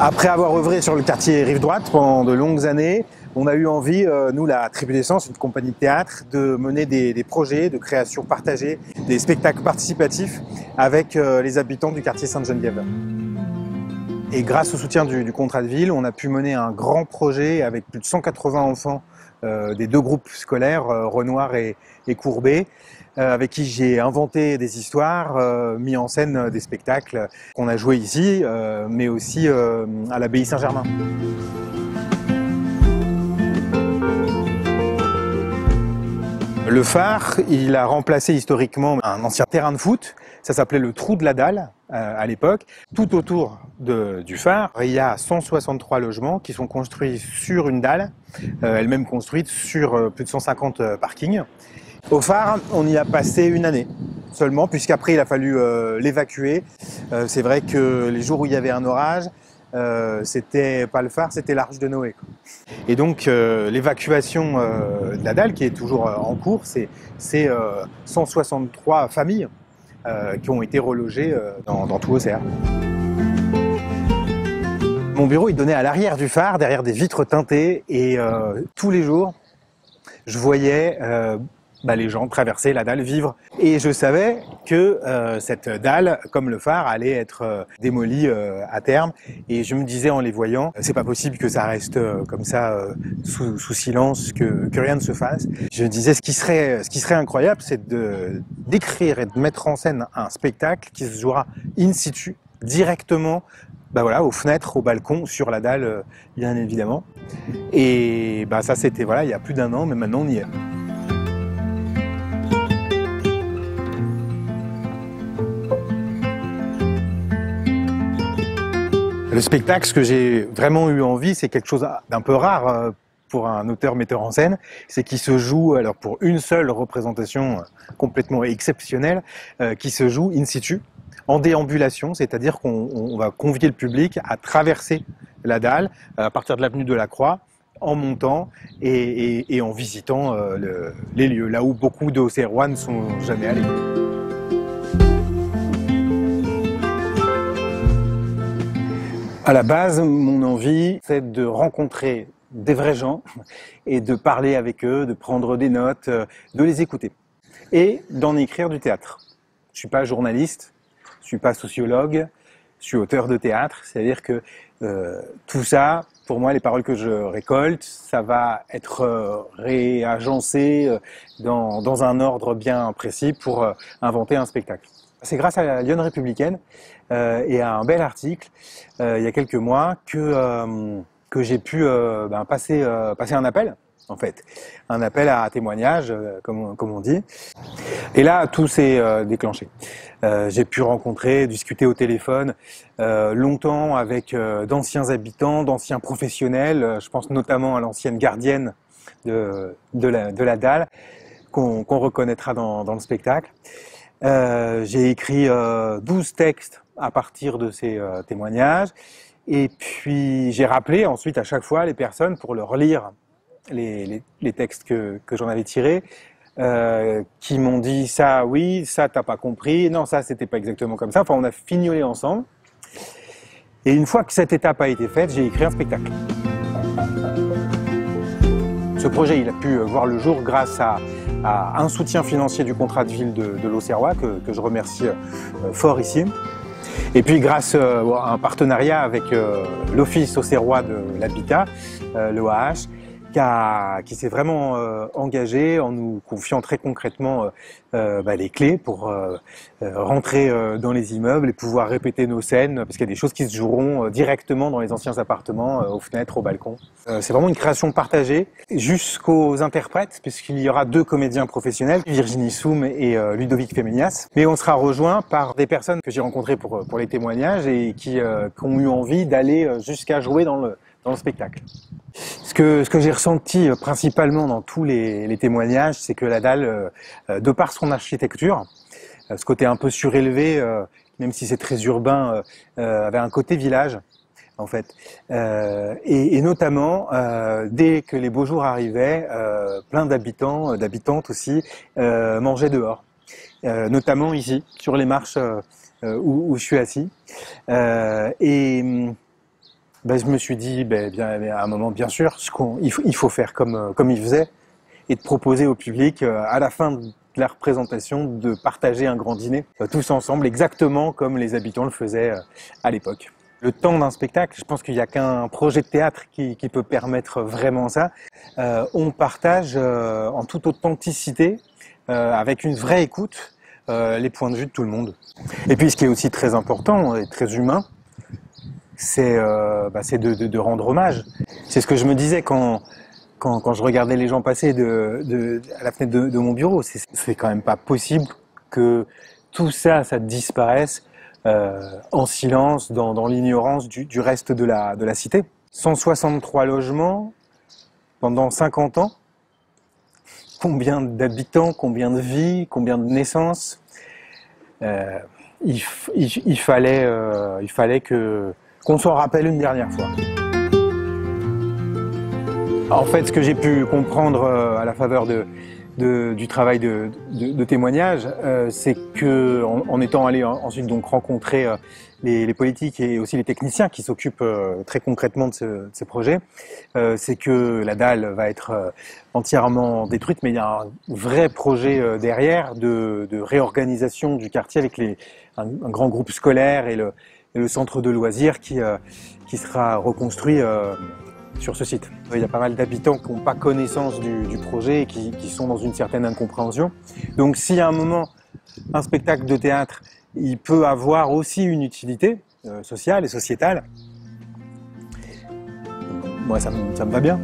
Après avoir œuvré sur le quartier Rive-Droite pendant de longues années, on a eu envie, nous la Tribu d'Essence, une compagnie de théâtre, de mener des projets de création partagée, des spectacles participatifs avec les habitants du quartier Sainte-Geneviève. Et grâce au soutien du contrat de ville, on a pu mener un grand projet avec plus de 180 enfants des deux groupes scolaires, Renoir et Courbet, avec qui j'ai inventé des histoires, mis en scène des spectacles qu'on a joués ici, mais aussi à l'abbaye Saint-Germain. Le phare, il a remplacé historiquement un ancien terrain de foot, ça s'appelait le Trou de la Dalle à l'époque. Tout autour du phare, il y a 163 logements qui sont construits sur une dalle, elle-même construite sur plus de 150 parkings. Au phare, on y a passé une année seulement, puisqu'après il a fallu l'évacuer. C'est vrai que les jours où il y avait un orage, c'était pas le phare, c'était l'Arche de Noé. Et donc l'évacuation de la dalle, qui est toujours en cours, c'est 163 familles qui ont été relogées dans tout Auxerre. Mon bureau, il donnait à l'arrière du phare, derrière des vitres teintées, et tous les jours, je voyais les gens traverser la dalle, vivre. Et je savais que cette dalle, comme le phare, allait être démolie à terme. Et je me disais en les voyant, c'est pas possible que ça reste comme ça, sous silence, que rien ne se fasse. Je me disais, ce qui serait incroyable, c'est d'écrire et de mettre en scène un spectacle qui se jouera in situ, directement, aux fenêtres, au balcon, sur la dalle, bien évidemment. Et ça, c'était il y a plus d'1 an, mais maintenant on y est. Le spectacle, ce que j'ai vraiment eu envie, c'est quelque chose d'un peu rare pour un auteur-metteur en scène, c'est qu'il se joue, alors pour une seule représentation complètement exceptionnelle, qui se joue in situ, en déambulation, c'est-à-dire qu'on va convier le public à traverser la dalle à partir de l'avenue de la Croix, en montant et en visitant les lieux, là où beaucoup d'Auxerrois ne sont jamais allés. À la base, mon envie, c'est de rencontrer des vrais gens et de parler avec eux, de prendre des notes, de les écouter et d'en écrire du théâtre. Je suis pas journaliste, je suis pas sociologue, je suis auteur de théâtre, c'est-à-dire que tout ça, pour moi, les paroles que je récolte, ça va être réagencé dans un ordre bien précis pour inventer un spectacle. C'est grâce à la Lyon Républicaine et à un bel article il y a quelques mois que j'ai pu passer un appel, en fait, un appel à témoignage, comme on dit. Et là, tout s'est déclenché. J'ai pu rencontrer, discuter au téléphone longtemps avec d'anciens habitants, d'anciens professionnels. Je pense notamment à l'ancienne gardienne de la dalle qu'on reconnaîtra dans le spectacle. J'ai écrit 12 textes à partir de ces témoignages, et puis j'ai rappelé ensuite à chaque fois les personnes pour leur lire les textes que j'en avais tirés, qui m'ont dit ça oui, ça t'as pas compris, non ça c'était pas exactement comme ça, enfin on a fignolé ensemble, et une fois que cette étape a été faite, j'ai écrit un spectacle. Ce projet il a pu voir le jour grâce à un soutien financier du contrat de ville de l'Auxerrois, que je remercie fort ici. Et puis grâce à un partenariat avec l'Office auxerrois de l'habitat, l'OAH, qui s'est vraiment engagé en nous confiant très concrètement les clés pour rentrer dans les immeubles et pouvoir répéter nos scènes, parce qu'il y a des choses qui se joueront directement dans les anciens appartements, aux fenêtres, aux balcons. C'est vraiment une création partagée jusqu'aux interprètes, puisqu'il y aura 2 comédiens professionnels, Virginie Soum et Ludovic Féménias. Mais on sera rejoint par des personnes que j'ai rencontrées pour les témoignages et qui ont eu envie d'aller jusqu'à jouer dans le spectacle. Ce que j'ai ressenti principalement dans tous les témoignages, c'est que la dalle, de par son architecture, ce côté un peu surélevé, même si c'est très urbain, avait un côté village, en fait. Et notamment, dès que les beaux jours arrivaient, plein d'habitants, d'habitantes aussi, mangeaient dehors. Notamment ici, sur les marches où je suis assis. Ben, je me suis dit, à un moment, bien sûr, il faut faire comme il faisait, et de proposer au public, à la fin de la représentation, de partager un grand dîner, tous ensemble, exactement comme les habitants le faisaient à l'époque. Le temps d'un spectacle, je pense qu'il n'y a qu'un projet de théâtre qui peut permettre vraiment ça. On partage en toute authenticité, avec une vraie écoute, les points de vue de tout le monde. Et puis ce qui est aussi très important et très humain, c'est de rendre hommage. C'est ce que je me disais quand je regardais les gens passer à la fenêtre de mon bureau. C'est quand même pas possible que tout ça disparaisse en silence, dans l'ignorance du reste de la cité. 163 logements pendant 50 ans. Combien d'habitants, combien de vies, combien de naissances. Il fallait qu'on s'en rappelle une dernière fois. En fait, ce que j'ai pu comprendre à la faveur du travail de témoignage, c'est que en étant allé ensuite donc rencontrer les politiques et aussi les techniciens qui s'occupent très concrètement de ces projets, c'est que la dalle va être entièrement détruite, mais il y a un vrai projet derrière de réorganisation du quartier avec un grand groupe scolaire et le centre de loisirs qui sera reconstruit sur ce site. Il y a pas mal d'habitants qui n'ont pas connaissance du projet et qui sont dans une certaine incompréhension. Donc si à un moment, un spectacle de théâtre, il peut avoir aussi une utilité sociale et sociétale, moi ça me va bien.